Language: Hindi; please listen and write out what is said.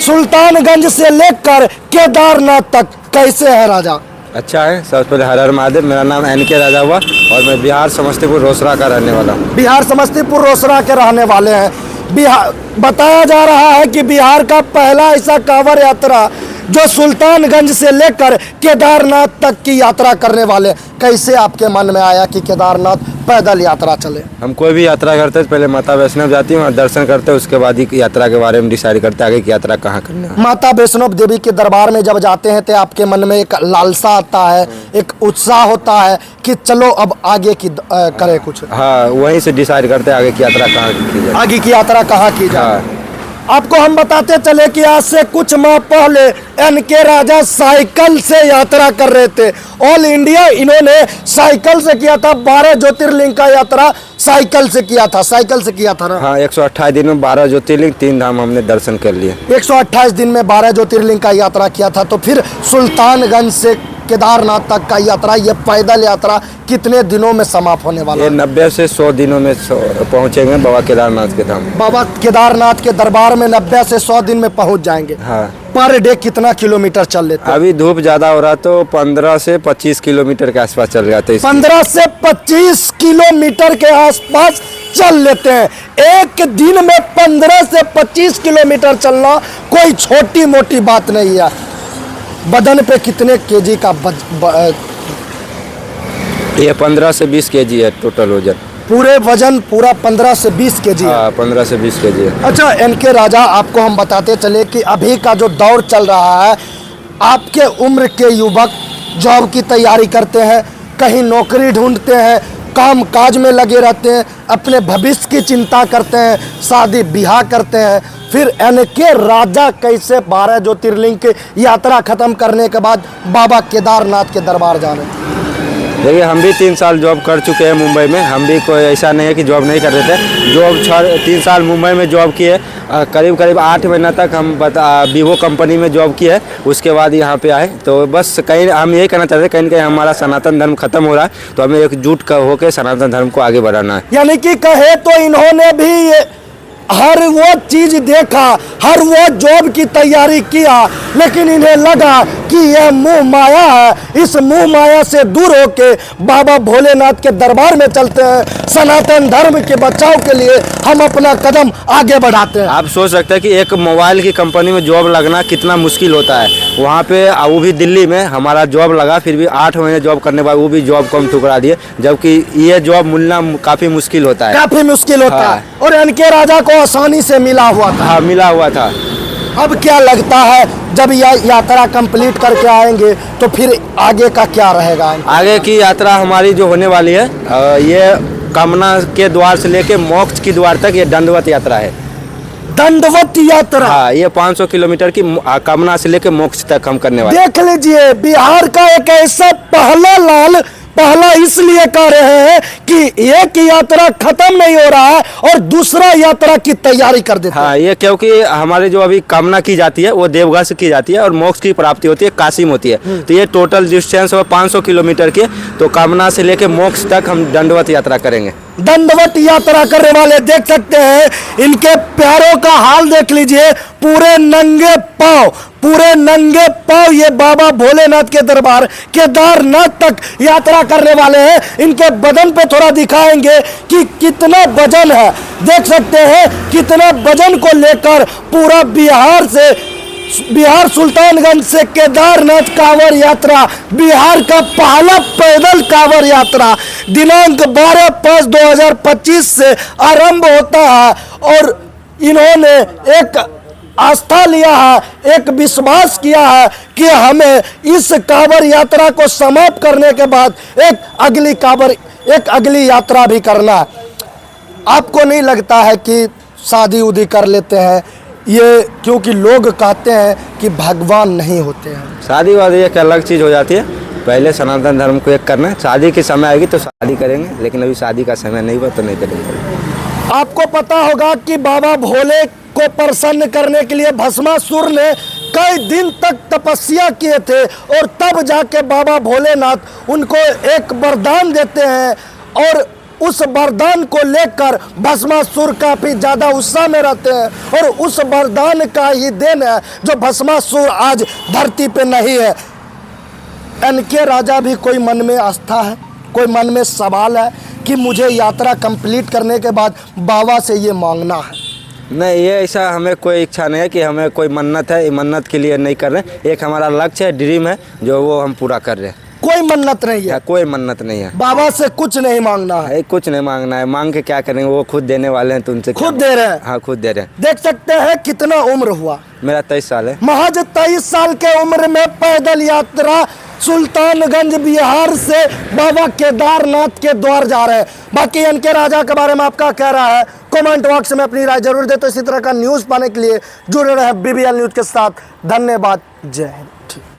सुल्तानगंज से लेकर केदारनाथ तक कैसे है राजा? अच्छा है। सबसे पहले हर हर महादेव। मेरा नाम NK राजा हुआ और मैं बिहार समस्तीपुर रोसड़ा का रहने वाला हूँ। बिहार समस्तीपुर रोसड़ा के रहने वाले हैं। बिहार बताया जा रहा है कि बिहार का पहला ऐसा कांवड़ यात्रा जो सुल्तानगंज से लेकर केदारनाथ तक की यात्रा करने वाले। कैसे आपके मन में आया कि केदारनाथ पैदल यात्रा चले? हम कोई भी यात्रा करते हैं पहले माता वैष्णो जाती है, वहाँ दर्शन करते हैं, उसके बाद ही यात्रा के बारे में डिसाइड करते हैं आगे की यात्रा कहाँ करना है। माता वैष्णो देवी के दरबार में जब जाते हैं तो आपके मन में एक लालसा आता है, एक उत्साह होता है कि चलो अब आगे की करें कुछ। हाँ, वहीं से डिसाइड करते हैं आगे की यात्रा कहाँ की जाए। आगे की यात्रा कहाँ की जाए। हाँ। आपको हम बताते चले कि आज से कुछ माह पहले NK राजा साइकिल से यात्रा कर रहे थे। ऑल इंडिया इन्होंने साइकिल से किया था। 12 ज्योतिर्लिंग का यात्रा साइकिल से किया था। साइकिल से किया था ना? हाँ, 128 दिन में 12 ज्योतिर्लिंग 3 धाम हमने दर्शन कर लिए। 128 दिन में 12 ज्योतिर्लिंग का यात्रा किया था। तो फिर सुल्तानगंज से केदारनाथ तक का यात्रा, ये पैदल यात्रा कितने दिनों में समाप्त होने वाला ये है? 90 से 100 दिनों में पहुँचेंगे बाबा केदारनाथ के धाम। बाबा केदारनाथ के दरबार में 90 से 100 दिन में पहुंच जाएंगे। हाँ। पर डे कितना किलोमीटर चल लेते हैं? अभी धूप ज्यादा हो रहा तो 15 से 25 किलोमीटर के आसपास चल जाते हैं। 15 से 25 किलोमीटर के आसपास चल लेते हैं। एक दिन में 15 से 25 किलोमीटर चलना कोई छोटी मोटी बात नहीं है। बदन पे कितने केजी का ये 15 से 20 केजी है टोटल वजन। पूरे वजन पूरा 15 से 20 केजी है। हाँ, 15 से 20 केजी है। अच्छा NK राजा, आपको हम बताते चले कि अभी का जो दौर चल रहा है, आपके उम्र के युवक जॉब की तैयारी करते हैं, कहीं नौकरी ढूंढते हैं, काम काज में लगे रहते हैं, अपने भविष्य की चिंता करते हैं, शादी ब्याह करते हैं। फिर NK राजा कैसे 12 ज्योतिर्लिंग की यात्रा खत्म करने के बाद बाबा केदारनाथ के दरबार जाने? देखिए, हम भी 3 साल जॉब कर चुके हैं मुंबई में। हम भी कोई ऐसा नहीं है कि जॉब नहीं कर रहे थे। जॉब 3 साल मुंबई में जॉब किए। करीब 8 महीना तक हम वीवो कंपनी में जॉब किए। उसके बाद यहाँ पे आए। तो बस कहीं हम यही कहना चाहते हैं, कहीं ना कहीं हमारा सनातन धर्म खत्म हो रहा है, तो हमें एकजुट होकर सनातन धर्म को आगे बढ़ाना है। यानी कि कहे तो इन्होंने भी हर वो चीज देखा, हर वो जॉब की तैयारी किया, लेकिन इन्हें लगा कि यह मोह माया है। इस मोह माया से दूर होके बाबा भोलेनाथ के दरबार में चलते हैं। सनातन धर्म के बचाव के लिए हम अपना कदम आगे बढ़ाते हैं। आप सोच सकते हैं कि एक मोबाइल की कंपनी में जॉब लगना कितना मुश्किल होता है। वहाँ पे वो भी दिल्ली में हमारा जॉब लगा, फिर भी 8 महीने जॉब करने के बाद वो भी जॉब को हम ठुकरा दिए, जबकि ये जॉब मिलना काफ़ी मुश्किल होता है। काफ़ी मुश्किल होता है। और NK राजा को आसानी से मिला हुआ था। हाँ, मिला हुआ था। अब क्या लगता है, जब यह यात्रा कंप्लीट करके आएंगे तो फिर आगे का क्या रहेगा? आगे की यात्रा हमारी जो होने वाली है, ये कामना के द्वार से लेके मोक्ष की द्वार तक ये दंडवत यात्रा है। दंडवत यात्रा? हाँ, ये 500 किलोमीटर की कामना से लेके मोक्ष तक हम करने वाले। देख लीजिए, बिहार का एक ऐसा पहला इसलिए कर रहे हैं कि एक यात्रा खत्म नहीं हो रहा है और दूसरा यात्रा की तैयारी कर देते हैं। हाँ, ये क्योंकि हमारे जो अभी कामना की जाती है वो देवघर से की जाती है और मोक्ष की प्राप्ति होती है काशी में होती है। तो ये टोटल डिस्टेंस है 500 किलोमीटर की। तो कामना से लेके मोक्ष तक हम दंडवत यात्रा करेंगे। दंडवत यात्रा करने वाले देख सकते हैं, इनके पैरों का हाल देख लीजिए। पूरे नंगे पांव ये बाबा भोलेनाथ के दरबार केदारनाथ तक यात्रा करने वाले हैं। इनके बदन पे थोड़ा दिखाएंगे कि कितना वजन है। देख सकते हैं कितना वजन को लेकर पूरा बिहार सुल्तानगंज से केदारनाथ कांवड़ यात्रा, बिहार का पहला पैदल कांवड़ यात्रा दिनांक 12/5/2025 से आरंभ होता है। और इन्होंने एक आस्था लिया है, एक विश्वास किया है कि हमें इस कांवड़ यात्रा को समाप्त करने के बाद एक अगली यात्रा भी करना है। आपको नहीं लगता है कि शादी उदी कर लेते हैं ये, क्योंकि लोग कहते हैं कि भगवान नहीं होते हैं? शादी वादी एक अलग चीज़ हो जाती है। पहले सनातन धर्म को एक करना है। शादी के समय आएगी तो शादी करेंगे, लेकिन अभी शादी का समय नहीं हुआ तो नहीं करेंगे। आपको पता होगा कि बाबा भोले को प्रसन्न करने के लिए भस्मासुर ने कई दिन तक तपस्या किए थे और तब जाके बाबा भोलेनाथ उनको एक वरदान देते हैं और उस वरदान को लेकर भस्मासुर काफी ज्यादा उत्साह में रहते हैं और उस वरदान का ही देन है जो भस्मासुर आज धरती पे नहीं है। एनके राजा भी कोई मन में आस्था है, कोई मन में सवाल है कि मुझे यात्रा कंप्लीट करने के बाद बाबा से ये मांगना है। नहीं, ये ऐसा हमें कोई इच्छा नहीं है कि हमें कोई मन्नत है, ये मन्नत के लिए नहीं कर रहे। एक हमारा लक्ष्य है, ड्रीम है, जो वो हम पूरा कर रहे हैं। कोई मन्नत नहीं है, कोई मन्नत नहीं है। बाबा से कुछ नहीं मांगना है। कुछ नहीं मांगना है, मांग के क्या करेंगे, वो खुद देने वाले हैं, तो उनसे खुद दे रहे हैं। हाँ, खुद दे रहे हैं। देख सकते हैं कितना उम्र हुआ, मेरा 23 साल है। महज 23 साल के उम्र में पैदल यात्रा सुल्तानगंज बिहार से बाबा केदारनाथ के द्वार जा रहे हैं। बाकी एनके राजा के बारे में आपका क्या रहा है, कमेंट बॉक्स में अपनी राय जरूर दे। तो इसी तरह का न्यूज़ पाने के लिए जुड़े रहे BBL न्यूज़ के साथ। धन्यवाद, जय हिंद।